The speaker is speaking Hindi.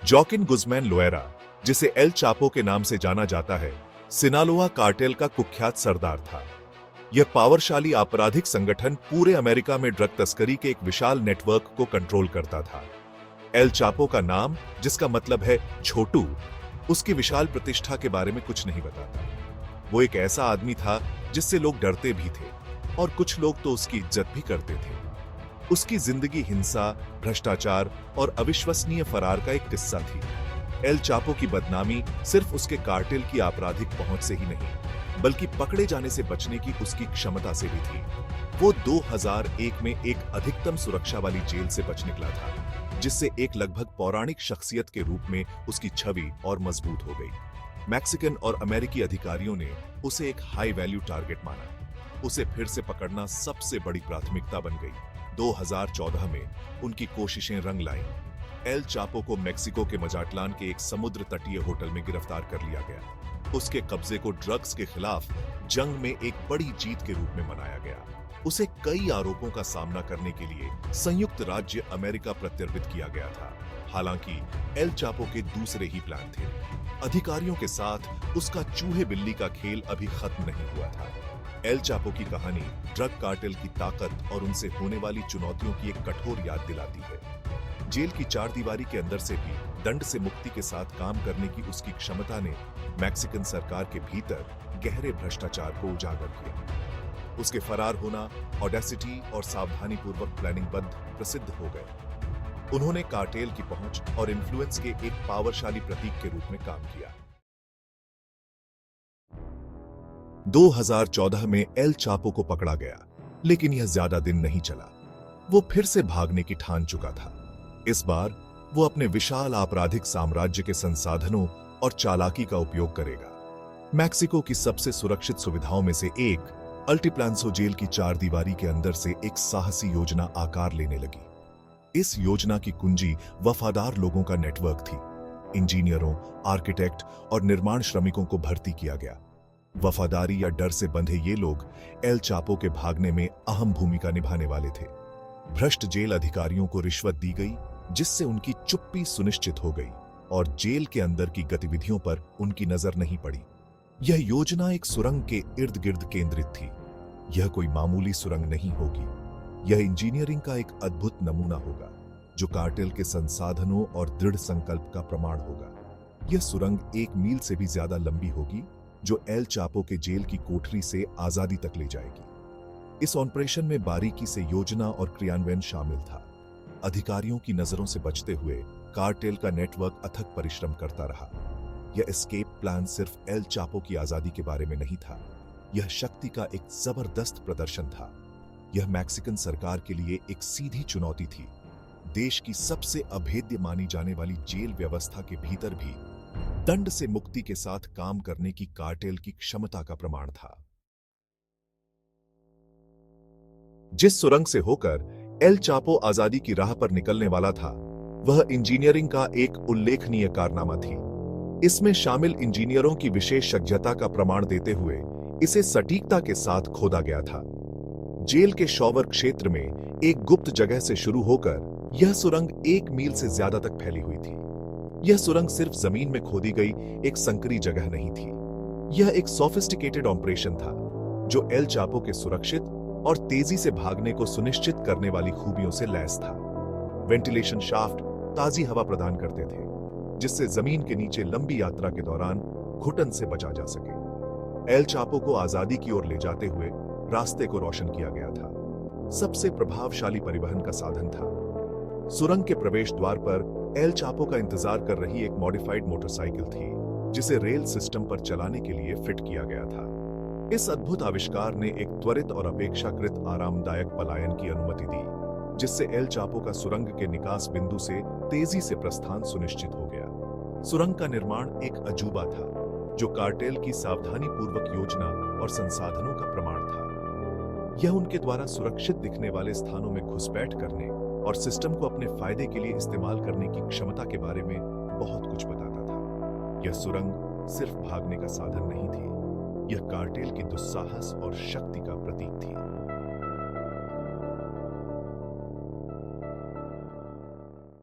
जोकिन गुज़मैन लोएरा, जिसे एल चापो के नाम से जाना जाता है, सिनालोआ कार्टेल का कुख्यात सरदार था। यह पावरशाली आपराधिक संगठन पूरे अमेरिका में ड्रग तस्करी के एक विशाल नेटवर्क को कंट्रोल करता था। एल चापो का नाम, जिसका मतलब है छोटू, उसकी विशाल प्रतिष्ठा के बारे में कुछ नहीं बताता। वो एक ऐसा आदमी था जिससे लोग डरते भी थे और कुछ लोग तो उसकी इज्जत भी करते थे। उसकी जिंदगी हिंसा, भ्रष्टाचार और अविश्वसनीय फरार का एक किस्सा थी। एल चापो की बदनामी सिर्फ उसके कार्टेल की आपराधिक पहुंच से ही नहीं, बल्कि पकड़े जाने से बचने की उसकी क्षमता से भी थी। वो 2001 में एक अधिकतम सुरक्षा वाली जेल से बच निकला था, जिससे एक लगभग पौराणिक शख्सियत के रूप में उसकी छवि और मजबूत हो गई। मैक्सिकन और अमेरिकी अधिकारियों ने उसे एक हाई वैल्यू टारगेट माना। उसे फिर से पकड़ना सबसे बड़ी प्राथमिकता बन गई। 2014 में उनकी कोशिशें रंग लाईं। एल चापो को मेक्सिको के मजाटलान के एक समुद्र तटीय होटल में गिरफ्तार कर लिया गया। उसके कब्जे को ड्रग्स के खिलाफ जंग में एक बड़ी जीत के रूप में मनाया गया। उसे कई आरोपों का सामना करने के लिए संयुक्त राज्य अमेरिका प्रत्यर्पित किया गया था। हालांकि एल चापो के दूसरे ही प्लान थे। अधिकारियों के साथ उसका चूहे बिल्ली का खेल अभी खत्म नहीं हुआ था। एल चापो की कहानी ड्रग कार्टेल की ताकत और उनसे होने वाली चुनौतियों की एक कठोर याद दिलाती है। जेल की चार दीवारी के अंदर से भी दंड से मुक्ति के साथ काम करने की उसकी क्षमता ने मैक्सिकन सरकार के भीतर गहरे भ्रष्टाचार को उजागर किया। उसके फरार होना, ऑडेसिटी और सावधानीपूर्वक प्लानिंगबद्ध प्रसिद्ध हो गए। उन्होंने कार्टेल की पहुंच और इन्फ्लुएंस के एक पावरशाली प्रतीक के रूप में काम किया। 2014 में एल चापो को पकड़ा गया, लेकिन यह ज्यादा दिन नहीं चला। वो फिर से भागने की ठान चुका था। इस बार वो अपने विशाल आपराधिक साम्राज्य के संसाधनों और चालाकी का उपयोग करेगा। मैक्सिको की सबसे सुरक्षित सुविधाओं में से एक अल्टिप्लान्सो जेल की चार दीवारी के अंदर से एक साहसी योजना आकार लेने लगी। इस योजना की कुंजी वफादार लोगों का नेटवर्क थी। इंजीनियरों, आर्किटेक्ट और निर्माण श्रमिकों को भर्ती किया गया। वफादारी या डर से बंधे ये लोग एल चापो के भागने में अहम भूमिका निभाने वाले थे। भ्रष्ट जेल अधिकारियों को रिश्वत दी गई, जिससे उनकी चुप्पी सुनिश्चित हो गई और जेल के अंदर की गतिविधियों पर उनकी नजर नहीं पड़ी। यह योजना एक सुरंग के इर्द गिर्द केंद्रित थी। यह कोई मामूली सुरंग नहीं होगी। यह इंजीनियरिंग का एक अद्भुत नमूना होगा, जो कार्टेल के संसाधनों और दृढ़ संकल्प का प्रमाण होगा। यह सुरंग 1 मील से भी ज्यादा लंबी होगी, जो एल चापो के जेल की कोठरी से आजादी तक ले जाएगी। इस ऑपरेशन में बारीकी से योजना और क्रियान्वयन शामिल था। अधिकारियों की नजरों से बचते हुए कार्टेल का नेटवर्क अथक परिश्रम करता रहा। यह एस्केप प्लान सिर्फ एल चापो की आजादी के बारे में नहीं था, यह शक्ति का एक जबरदस्त प्रदर्शन था। यह मैक्सिकन सरकार के लिए एक सीधी चुनौती थी। देश की सबसे अभेद्य मानी जाने वाली जेल व्यवस्था के भीतर भी दंड से मुक्ति के साथ काम करने की कार्टेल की क्षमता का प्रमाण था। जिस सुरंग से होकर एल चापो आजादी की राह पर निकलने वाला था, वह इंजीनियरिंग का एक उल्लेखनीय कारनामा थी। इसमें शामिल इंजीनियरों की विशेषज्ञता का प्रमाण देते हुए इसे सटीकता के साथ खोदा गया था। जेल के शॉवर क्षेत्र में एक गुप्त जगह से शुरू होकर यह सुरंग 1 मील से ज्यादा तक फैली हुई थी। यह सुरंग सिर्फ जमीन में खोदी गई एक संकरी जगह नहीं थी। यह एक सोफिस्टिकेटेड ऑपरेशन था, जो एल चापो के सुरक्षित और तेजी से भागने को सुनिश्चित करने वाली खूबियों से लैस था। वेंटिलेशन शाफ्ट ताजी हवा प्रदान करते थे, जिससे जमीन के नीचे लंबी यात्रा के दौरान घुटन से बचा जा सके। एल चापो को आजादी की ओर ले जाते हुए रास्ते को रोशन किया गया था। सबसे प्रभावशाली परिवहन का साधन था। सुरंग के प्रवेश द्वार पर एल चापो का इंतजार कर रही एक मॉडिफाइड मोटरसाइकिल थी, जिसे रेल सिस्टम पर चलाने के लिए फिट किया गया था। इस अद्भुत आविष्कार ने एक त्वरित और अपेक्षाकृत आरामदायक पलायन की अनुमति दी, जिससे एल चापो का सुरंग के निकास बिंदु से तेजी से प्रस्थान सुनिश्चित हो गया। सुरंग का निर्माण एक अजूबा था, जो कार्टेल की सावधानीपूर्वक योजना और संसाधनों का प्रमाण था। यह उनके द्वारा सुरक्षित दिखने वाले स्थानों में घुसपैठ करने और सिस्टम को अपने फायदे के लिए इस्तेमाल करने की क्षमता के बारे में बहुत कुछ बताता था। यह सुरंग सिर्फ भागने का साधन नहीं थी, यह कार्टेल की दुस्साहस और शक्ति का प्रतीक थी।